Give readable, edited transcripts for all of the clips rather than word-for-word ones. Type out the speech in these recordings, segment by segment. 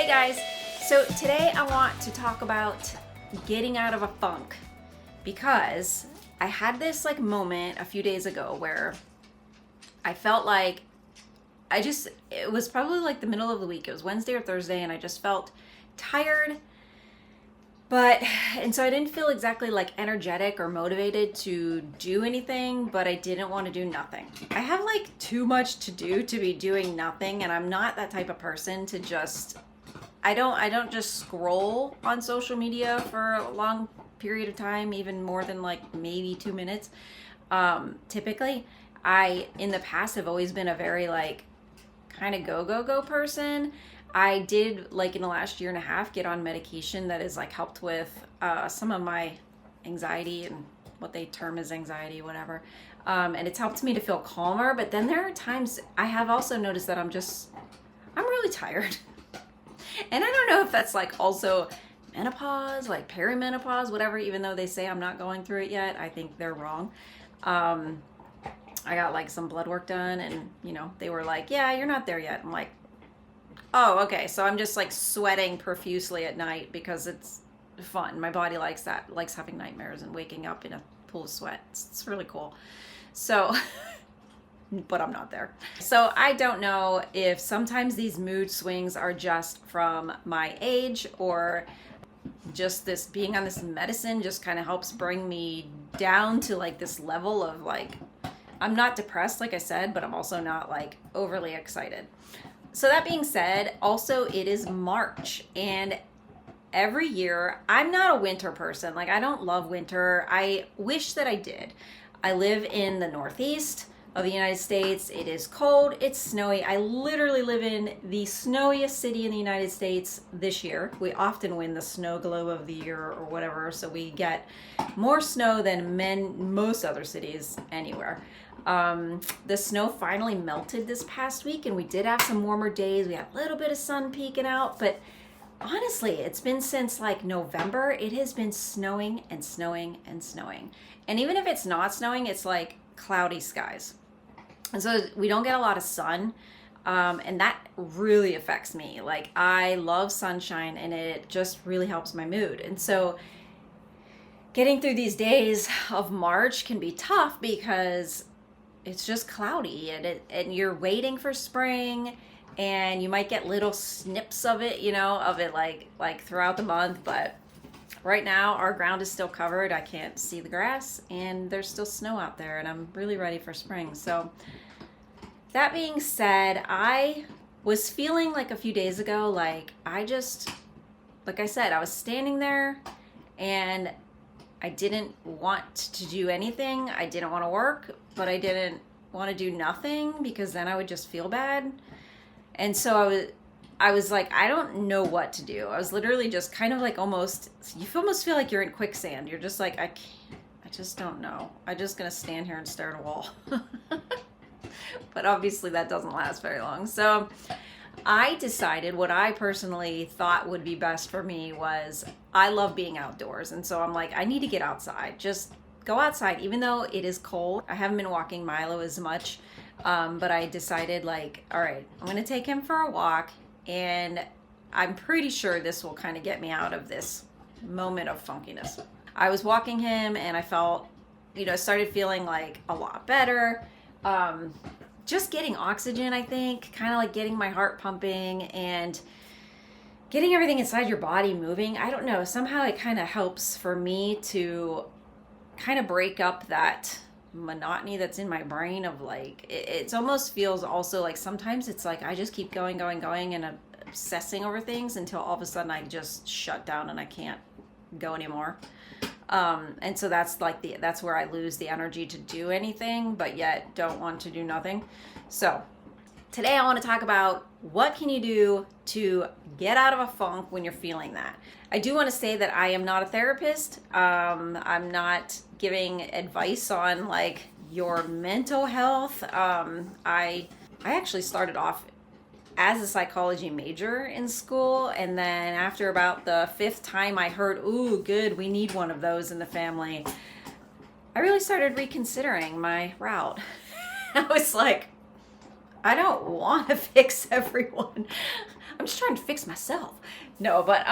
Hey guys, so today I want to talk about getting out of a funk because I had this moment a few days ago where I felt like it was probably the middle of the week. It was Wednesday or Thursday and I just felt tired. And so I didn't feel exactly energetic or motivated to do anything, but I didn't want to do nothing. I have too much to do to be doing nothing, and I'm not that type of person to just, I don't just scroll on social media for a long period of time, even more than maybe 2 minutes. Typically, in the past have always been a very kind of go person. I did in the last year and a half get on medication that has helped with some of my anxiety and what they term as anxiety, whatever. And it's helped me to feel calmer. But then there are times I have also noticed that I'm really tired. And I don't know if that's also menopause, perimenopause, whatever, even though they say I'm not going through it yet. I think they're wrong. I got some blood work done and, they were yeah, you're not there yet. I'm like, oh, okay. So I'm just sweating profusely at night because it's fun. My body likes that, likes having nightmares and waking up in a pool of sweat. It's really cool. So, but I'm not there. So I don't know if sometimes these mood swings are just from my age or just this being on this medicine just kind of helps bring me down to this level of I'm not depressed, like I said, but I'm also not overly excited. So that being said, also it is March, and every year, I'm not a winter person. I don't love winter. I wish that I did. I live in the Northeast of the United States. It is cold, it's snowy. I literally live in the snowiest city in the United States this year. We often win the snow globe of the year or whatever, so we get more snow than most other cities anywhere. The snow finally melted this past week and we did have some warmer days. We had a little bit of sun peeking out, but honestly, it's been since November. It has been snowing and snowing and snowing. And even if it's not snowing, it's cloudy skies. And so we don't get a lot of sun. And that really affects me. I love sunshine and it just really helps my mood. And so getting through these days of March can be tough because it's just cloudy and you're waiting for spring and you might get little snips of it, throughout the month. But right now our ground is still covered. I can't see the grass and there's still snow out there and I'm really ready for spring. So that being said, I was feeling a few days ago, I said, I was standing there and I didn't want to do anything. I didn't want to work, but I didn't want to do nothing because then I would just feel bad. And so I was I don't know what to do. I was literally just kind of almost feel like you're in quicksand. You're just I can't, I just don't know. I'm just going to stand here and stare at a wall. But obviously that doesn't last very long. So I decided what I personally thought would be best for me was I love being outdoors. And so I'm I need to get outside. Just go outside, even though it is cold. I haven't been walking Milo as much, but I decided all right, I'm going to take him for a walk. And I'm pretty sure this will kind of get me out of this moment of funkiness. I was walking him and I felt, I started feeling a lot better. Just getting oxygen, I think, kind of getting my heart pumping and getting everything inside your body moving. I don't know. Somehow it kind of helps for me to kind of break up that monotony that's in my brain of it almost feels also sometimes it's I just keep going and obsessing over things until all of a sudden I just shut down and I can't go anymore. And so that's that's where I lose the energy to do anything, but yet don't want to do nothing. So today I want to talk about what can you do to get out of a funk when you're feeling that. I do want to say that I am not a therapist. I'm not giving advice on your mental health. I actually started off as a psychology major in school, and then after about the 5th time I heard, ooh, good, we need one of those in the family, I really started reconsidering my route. I was I don't want to fix everyone. I'm just trying to fix myself. No, but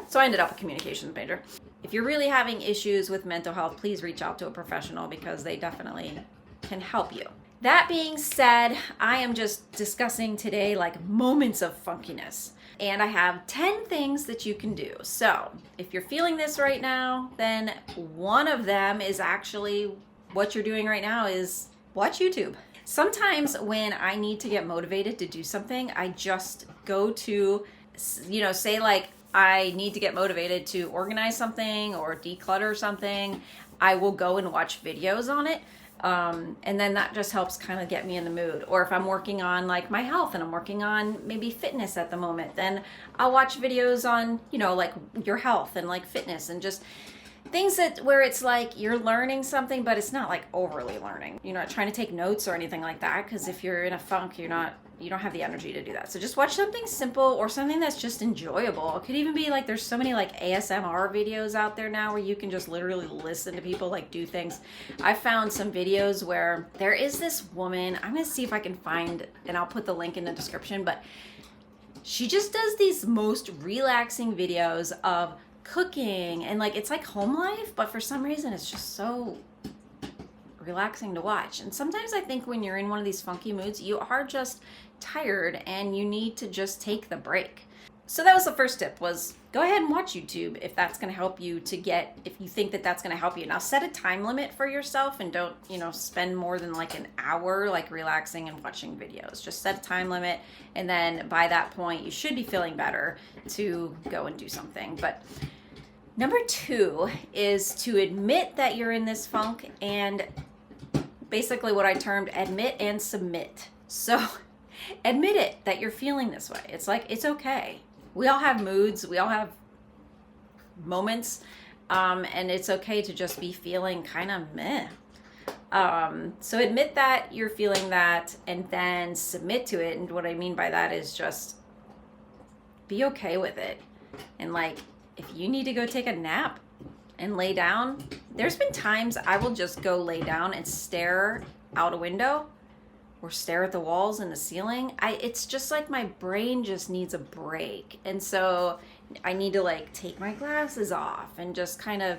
so I ended up a communications major. If you're really having issues with mental health, please reach out to a professional because they definitely can help you. That being said, I am just discussing today like moments of funkiness. And I have 10 things that you can do. So if you're feeling this right now, then one of them is actually what you're doing right now is watch YouTube. Sometimes when I need to get motivated to do something, I just go to, say like I need to get motivated to organize something or declutter something. I will go and watch videos on it. And then that just helps kind of get me in the mood. Or if I'm working on like my health and I'm working on maybe fitness at the moment, then I'll watch videos on, like your health and like fitness and just things where it's like you're learning something, but it's not like overly learning. You're not trying to take notes or anything like that, because if you're in a funk, you don't have the energy to do that. So just watch something simple or something that's just enjoyable. It could even be like, there's so many like ASMR videos out there now where you can just literally listen to people like do things. I found some videos where there is this woman, I'm gonna see if I can find, and I'll put the link in the description, but she just does these most relaxing videos of cooking and like it's like home life, but for some reason it's just so relaxing to watch. And sometimes I think when you're in one of these funky moods, you are just tired and you need to just take the break. So that was the first tip, was go ahead and watch YouTube if that's going to help you if you think that that's going to help you. Now set a time limit for yourself and don't, spend more than like an hour like relaxing and watching videos. Just set a time limit, and then by that point you should be feeling better to go and do something. But number 2 is to admit that you're in this funk, and basically what I termed admit and submit. So admit it that you're feeling this way. It's like, it's okay. We all have moods. We all have moments. And it's okay to just be feeling kind of meh. So admit that you're feeling that and then submit to it. And what I mean by that is just be okay with it. And like, if you need to go take a nap and lay down, there's been times I will just go lay down and stare out a window or stare at the walls and the ceiling. It's just like my brain just needs a break. And so I need to like take my glasses off and just kind of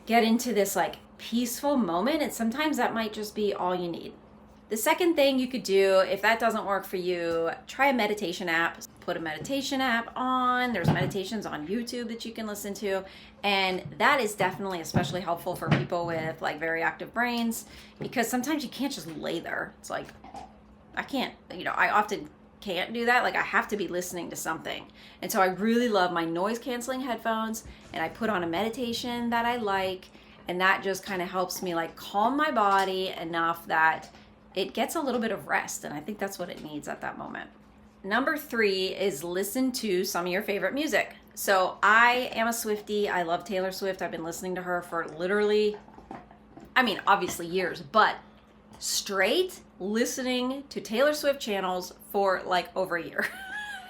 get into this like peaceful moment. And sometimes that might just be all you need. The second thing you could do, if that doesn't work for you, try a meditation app. Put a meditation app on. There's meditations on YouTube that you can listen to. And that is definitely especially helpful for people with like very active brains, because sometimes you can't just lay there. It's like, I can't, I often can't do that. Like I have to be listening to something. And so I really love my noise canceling headphones, and I put on a meditation that I like, and that just kind of helps me like calm my body enough that it gets a little bit of rest. And I think that's what it needs at that moment. Number 3 is listen to some of your favorite music. So I am a Swiftie. I love Taylor Swift. I've been listening to her for literally, obviously years, but straight listening to Taylor Swift channels for like over a year.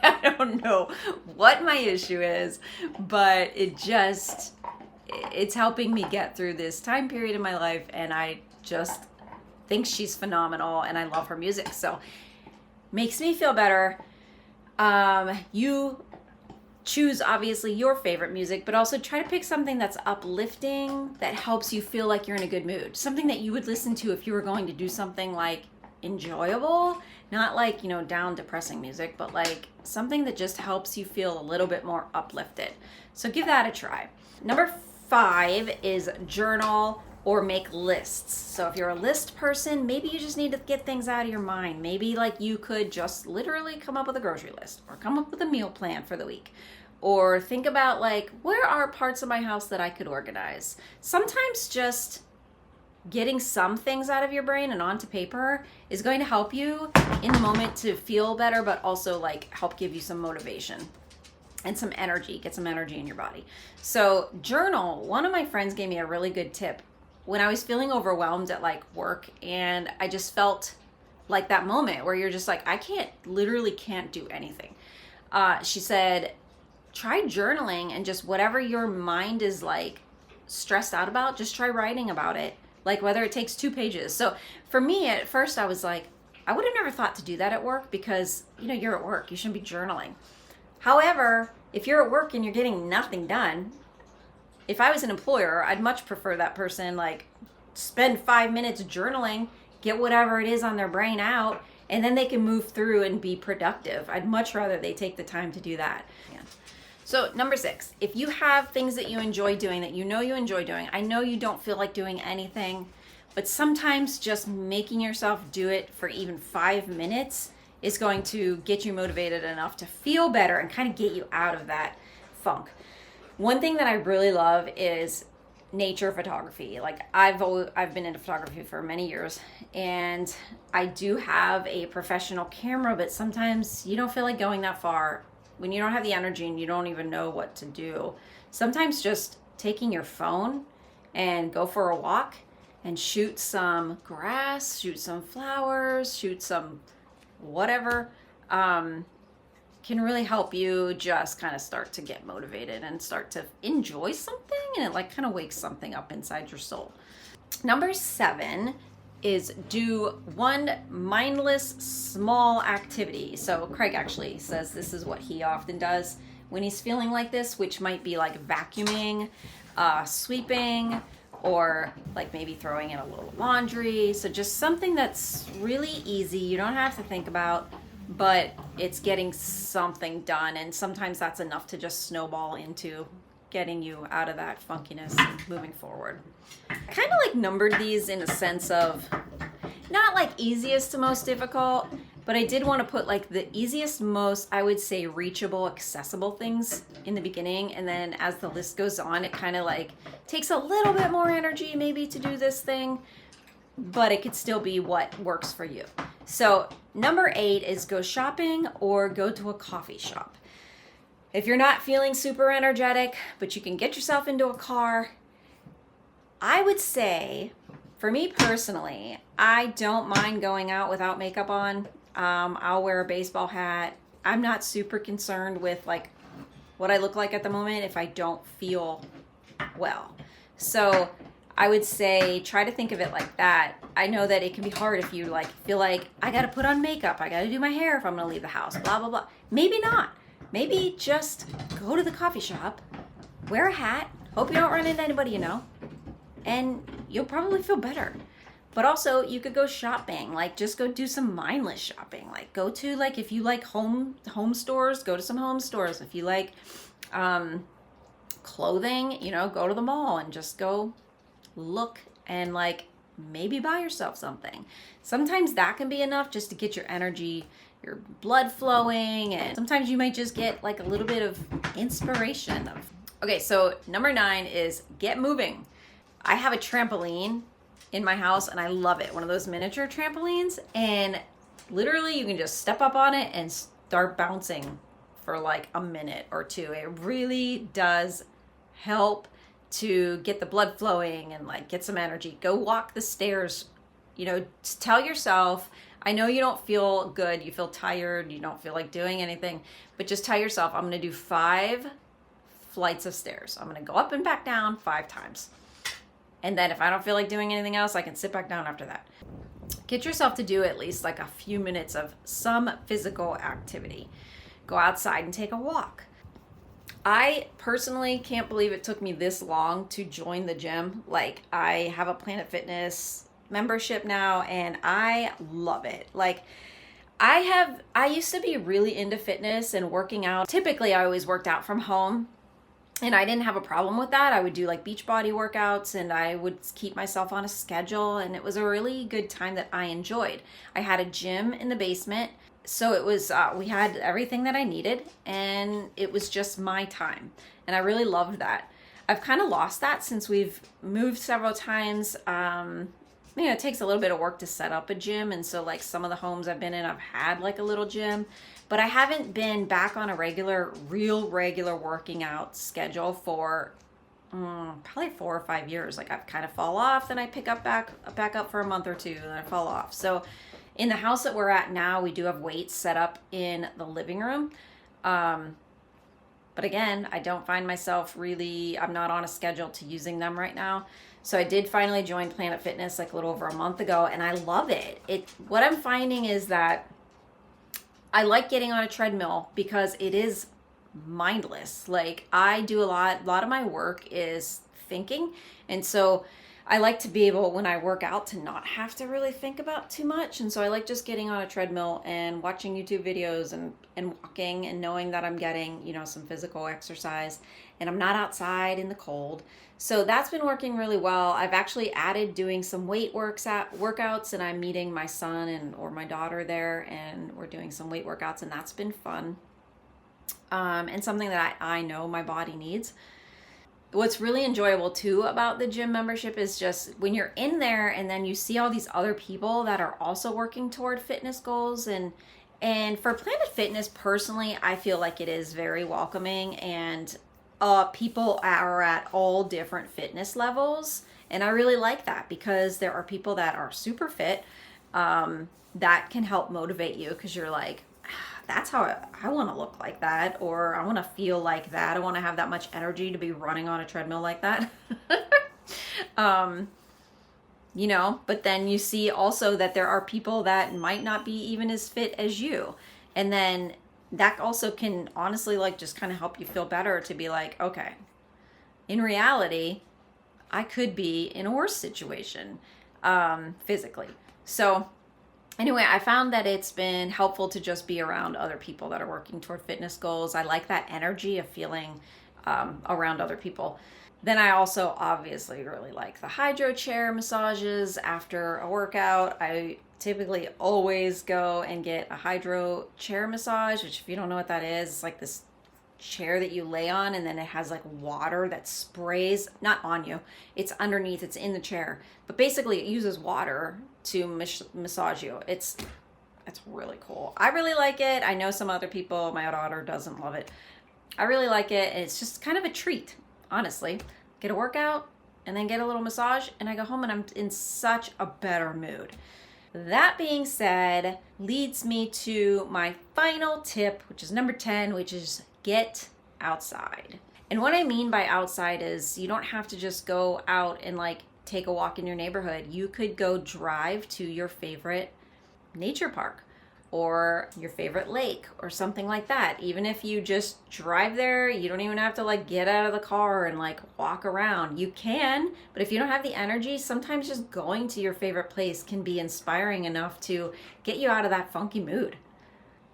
I don't know what my issue is, but it's helping me get through this time period in my life, and I just think she's phenomenal and I love her music. So makes me feel better. You choose obviously your favorite music, but also try to pick something that's uplifting, that helps you feel like you're in a good mood. Something that you would listen to if you were going to do something like enjoyable, not like, down depressing music, but like something that just helps you feel a little bit more uplifted. So give that a try. Number 5 is journal or make lists. So if you're a list person, maybe you just need to get things out of your mind. Maybe like you could just literally come up with a grocery list, or come up with a meal plan for the week, or think about like, where are parts of my house that I could organize? Sometimes just getting some things out of your brain and onto paper is going to help you in the moment to feel better, but also like help give you some motivation and some energy, get some energy in your body. So journal. One of my friends gave me a really good tip when I was feeling overwhelmed at like work, and I just felt like that moment where you're just like, I literally can't do anything. She said, try journaling, and just whatever your mind is like stressed out about, just try writing about it. Like whether it takes 2 pages. So for me at first I was like, I would have never thought to do that at work because, you're at work. You shouldn't be journaling. However, if you're at work and you're getting nothing done, if I was an employer, I'd much prefer that person like spend 5 minutes journaling, get whatever it is on their brain out, and then they can move through and be productive. I'd much rather they take the time to do that. Yeah. So number 6, if you have things that you enjoy doing, that you enjoy doing, I know you don't feel like doing anything, but sometimes just making yourself do it for even 5 minutes is going to get you motivated enough to feel better and kind of get you out of that funk. One thing that I really love is nature photography. Like I've been into photography for many years, and I do have a professional camera, but sometimes you don't feel like going that far when you don't have the energy and you don't even know what to do. Sometimes just taking your phone and go for a walk and shoot some grass, shoot some flowers, shoot some whatever, can really help you just kind of start to get motivated and start to enjoy something, and it like kind of wakes something up inside your soul. Number 7 is do one mindless small activity. So Craig actually says this is what he often does when he's feeling like this, which might be like vacuuming, sweeping, or like maybe throwing in a little laundry. So just something that's really easy, you don't have to think about, but it's getting something done. And sometimes that's enough to just snowball into getting you out of that funkiness and moving forward. I kind of like numbered these in a sense of not like easiest to most difficult, but I did want to put like the easiest, most, I would say, reachable, accessible things in the beginning. And then as the list goes on, it kind of like takes a little bit more energy maybe to do this thing, but it could still be what works for you. So number 8 is go shopping or go to a coffee shop. If you're not feeling super energetic, but you can get yourself into a car, I would say, for me personally, I don't mind going out without makeup on. I'll wear a baseball hat. I'm not super concerned with like what I look like at the moment if I don't feel well. So I would say try to think of it like that. I know that it can be hard if you like feel like I got to put on makeup, I got to do my hair if I'm going to leave the house, blah, blah, blah. Maybe not. Maybe just go to the coffee shop, wear a hat, hope you don't run into anybody you know, and you'll probably feel better. But also you could go shopping, like just go do some mindless shopping. Like go to, like, if you like home stores, go to some home stores. If you like clothing, go to the mall and just go look and like maybe buy yourself something. Sometimes that can be enough just to get your energy, your blood flowing, and sometimes you might just get like a little bit of inspiration. Okay, so number 9 is get moving. I have a trampoline in my house and I love it. One of those miniature trampolines, and literally you can just step up on it and start bouncing for like a minute or two. It really does help to get the blood flowing and like get some energy. Go walk the stairs. Tell yourself, I know you don't feel good, you feel tired, you don't feel like doing anything, but just tell yourself, I'm going to do 5 flights of stairs. I'm going to go up and back down 5 times. And then if I don't feel like doing anything else, I can sit back down after that. Get yourself to do at least like a few minutes of some physical activity. Go outside and take a walk. I personally can't believe it took me this long to join the gym. Like, I have a Planet Fitness membership now and I love it. Like, I used to be really into fitness and working out. Typically, I always worked out from home. And I didn't have a problem with that. I would do like beach body workouts and I would keep myself on a schedule, and it was a really good time that I enjoyed. I had a gym in the basement, so it was we had everything that I needed, and it was just my time, and I really loved that. I've kind of lost that since we've moved several times. It takes a little bit of work to set up a gym, and so like some of the homes I've been in, I've had like a little gym, but I haven't been back on a regular working out schedule for probably 4 or 5 years. Like, I've kind of fall off, then I pick up back up for a month or two, then I fall off. So in the house that we're at now, we do have weights set up in the living room. But again, I don't find myself I'm not on a schedule to using them right now. So I did finally join Planet Fitness like a little over a month ago, and I love it. What I'm finding is that I like getting on a treadmill because it is mindless. Like, I do a lot of my work is thinking. And so I like to be able, when I work out, to not have to really think about too much. And so I like just getting on a treadmill and watching YouTube videos and walking and knowing that I'm getting, some physical exercise and I'm not outside in the cold. So that's been working really well. I've actually added doing some weight workouts, and I'm meeting my son or my daughter there, and we're doing some weight workouts, and that's been fun. And something that I know my body needs. What's really enjoyable too about the gym membership is just when you're in there and then you see all these other people that are also working toward fitness goals. And for Planet Fitness, personally, I feel like it is very welcoming, and people are at all different fitness levels. And I really like that, because there are people that are super fit that can help motivate you, because you're like, that's how I want to look like that, or I want to feel like that. I want to have that much energy to be running on a treadmill like that. But then you see also that there are people that might not be even as fit as you. And then that also can honestly just kind of help you feel better, to be like, okay, in reality, I could be in a worse situation physically. So anyway, I found that it's been helpful to just be around other people that are working toward fitness goals. I like that energy of feeling around other people. Then I also obviously really like the hydro chair massages after a workout. I typically always go and get a hydro chair massage, which, if you don't know what that is, it's like this chair that you lay on, and then it has like water that sprays, not on you, it's underneath, it's in the chair, but basically it uses water to massage you. It's really cool. I really like it. I know some other people, my daughter doesn't love it. I really like it, and it's just kind of a treat, honestly. Get a workout and then get a little massage, and I go home and I'm in such a better mood. That being said, leads me to my final tip, which is number 10, which is get outside. And what I mean by outside is you don't have to just go out and take a walk in your neighborhood. You could go drive to your favorite nature park or your favorite lake or something like that. Even if you just drive there, you don't even have to get out of the car and walk around. You can, but if you don't have the energy, sometimes just going to your favorite place can be inspiring enough to get you out of that funky mood.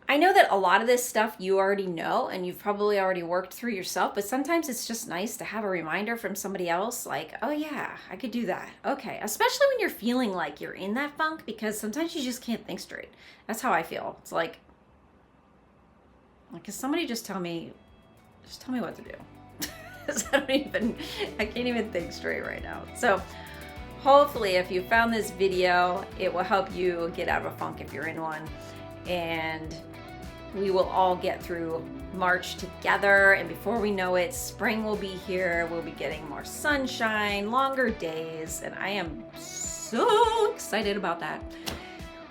I know that a lot of this stuff you already know and you've probably already worked through yourself, but sometimes it's just nice to have a reminder from somebody else, oh yeah, I could do that. Okay, especially when you're feeling like you're in that funk, because sometimes you just can't think straight. That's how I feel. It's can somebody just tell me what to do? I can't even think straight right now. So hopefully if you found this video, it will help you get out of a funk if you're in one. And we will all get through March together, and before we know it, spring will be here. We'll be getting more sunshine, longer days, and I am so excited about that.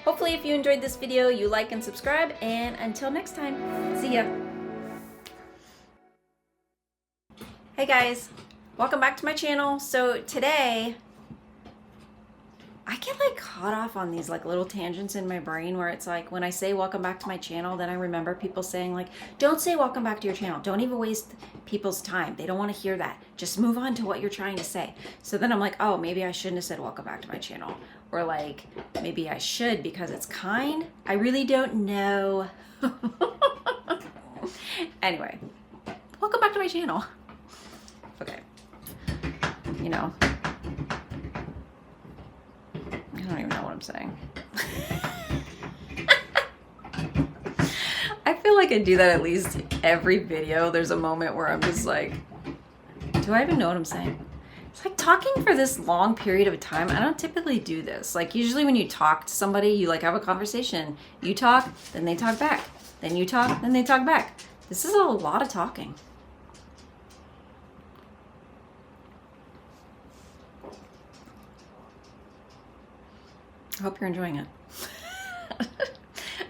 Hopefully if you enjoyed this video, you like and subscribe, and until next time, see ya. Hey guys, welcome back to my channel. So today, I get caught off on these little tangents in my brain where it's when I say welcome back to my channel, then I remember people saying don't say welcome back to your channel. Don't even waste people's time. They don't want to hear that. Just move on to what you're trying to say. So then I'm oh, maybe I shouldn't have said welcome back to my channel. Or maybe I should because it's kind. I really don't know. Anyway, welcome back to my channel. Okay. I don't even know what I'm saying. I feel like I do that at least every video. There's a moment where I'm just do I even know what I'm saying? It's talking for this long period of time. I don't typically do this. Usually when you talk to somebody, you have a conversation. You talk, then they talk back. Then you talk, then they talk back. This is a lot of talking. I hope you're enjoying it.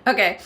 Okay,